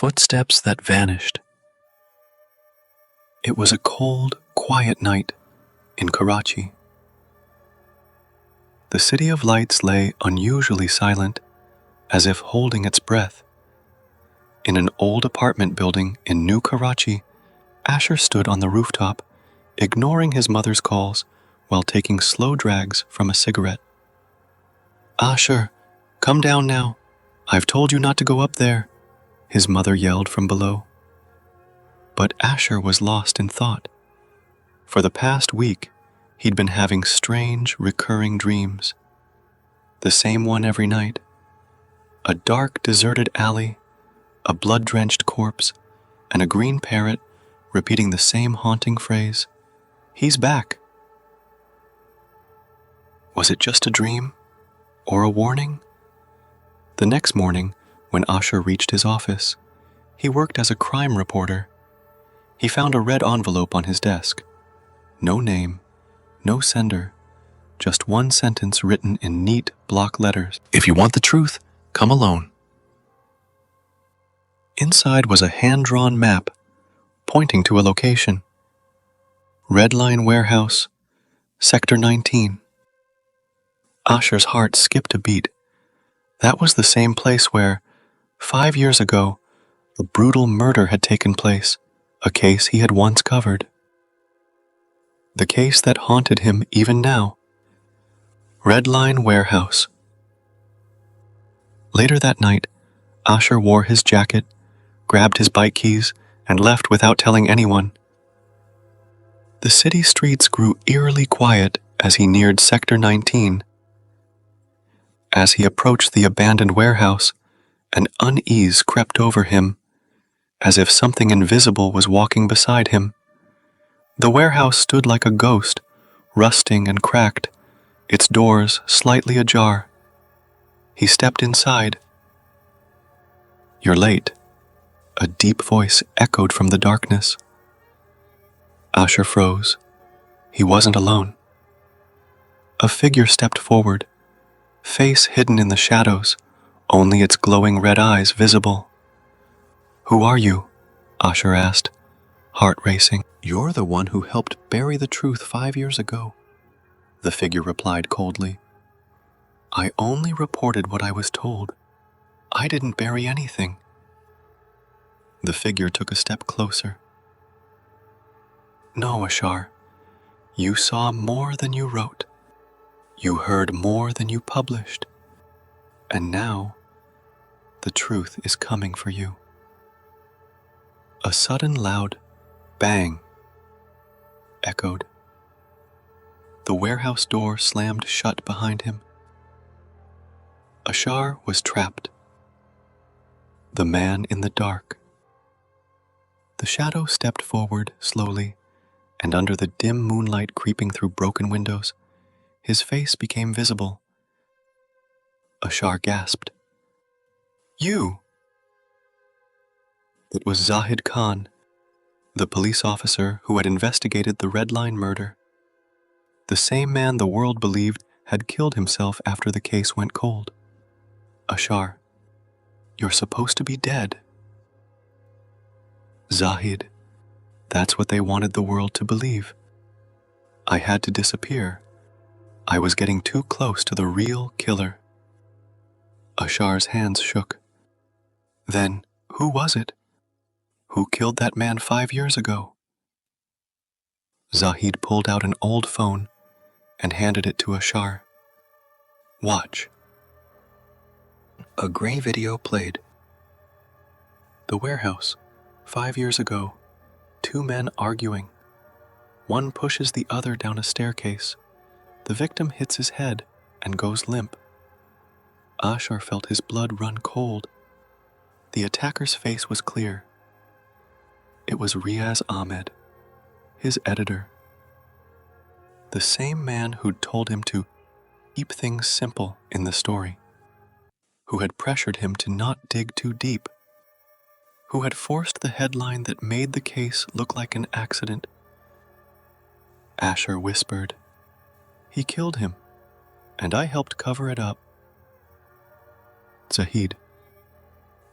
Footsteps that vanished. It was a cold, quiet night in Karachi. The city of lights lay unusually silent, as if holding its breath. In an old apartment building in New Karachi, Ashar stood on the rooftop, ignoring his mother's calls while taking slow drags from a cigarette. "Ashar, come down now. I've told you not to go up there," his mother yelled from below. But Ashar was lost in thought. For the past week, he'd been having strange, recurring dreams. The same one every night. A dark, deserted alley, a blood-drenched corpse, and a green parrot repeating the same haunting phrase, "He's back." Was it just a dream? Or a warning? The next morning, when Ashar reached his office, he worked as a crime reporter. He found a red envelope on his desk. No name, no sender, just one sentence written in neat block letters. "If you want the truth, come alone." Inside was a hand-drawn map pointing to a location. Red Line Warehouse, Sector 19. Ashar's heart skipped a beat. That was the same place where, 5 years ago, a brutal murder had taken place, a case he had once covered. The case that haunted him even now. Red Line Warehouse. Later that night, Ashar wore his jacket, grabbed his bike keys, and left without telling anyone. The city streets grew eerily quiet as he neared Sector 19. As he approached the abandoned warehouse, an unease crept over him, as if something invisible was walking beside him. The warehouse stood like a ghost, rusting and cracked, its doors slightly ajar. He stepped inside. "You're late," a deep voice echoed from the darkness. Ashar froze. He wasn't alone. A figure stepped forward, face hidden in the shadows, only its glowing red eyes visible. "Who are you?" Ashar asked, heart racing. "You're the one who helped bury the truth 5 years ago," the figure replied coldly. "I only reported what I was told. I didn't bury anything." The figure took a step closer. "No, Ashar, you saw more than you wrote. You heard more than you published. And now, the truth is coming for you." A sudden loud bang echoed. The warehouse door slammed shut behind him. Ashar was trapped. The man in the dark. The shadow stepped forward slowly, and under the dim moonlight creeping through broken windows, his face became visible. Ashar gasped. "You!" It was Zahid Khan, the police officer who had investigated the Red Line murder. The same man the world believed had killed himself after the case went cold. "Ashar, you're supposed to be dead." "Zahid, that's what they wanted the world to believe. I had to disappear. I was getting too close to the real killer." Ashar's hands shook. "Then, who was it? Who killed that man 5 years ago?" Zahid pulled out an old phone and handed it to Ashar. "Watch." A gray video played. The warehouse, 5 years ago. 2 men arguing. One pushes the other down a staircase. The victim hits his head and goes limp. Ashar felt his blood run cold. The attacker's face was clear. It was Riaz Ahmed, his editor. The same man who'd told him to keep things simple in the story. Who had pressured him to not dig too deep. Who had forced the headline that made the case look like an accident. Ashar whispered, "He killed him, and I helped cover it up." "Zahid,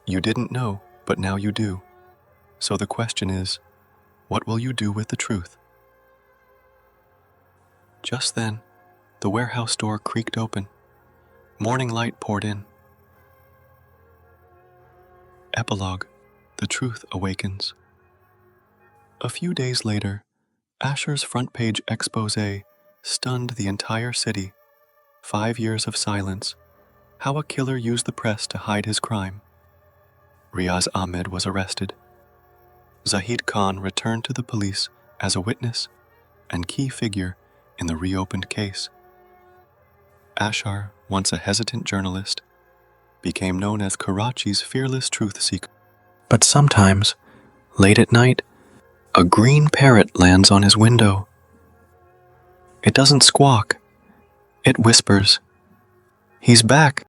you didn't know, But now you do. So the question is, what will you do with the truth? Just then, the warehouse door creaked open. Morning light poured in. Epilogue: The truth awakens. A few days later, Ashar's front page expose stunned the entire city. 5 years of silence. How a killer used the press to hide his crime. Riaz Ahmed was arrested. Zahid Khan returned to the police as a witness and key figure in the reopened case. Ashar, once a hesitant journalist, became known as Karachi's fearless truth seeker. But sometimes, late at night, a green parrot lands on his window. It doesn't squawk. It whispers, "He's back."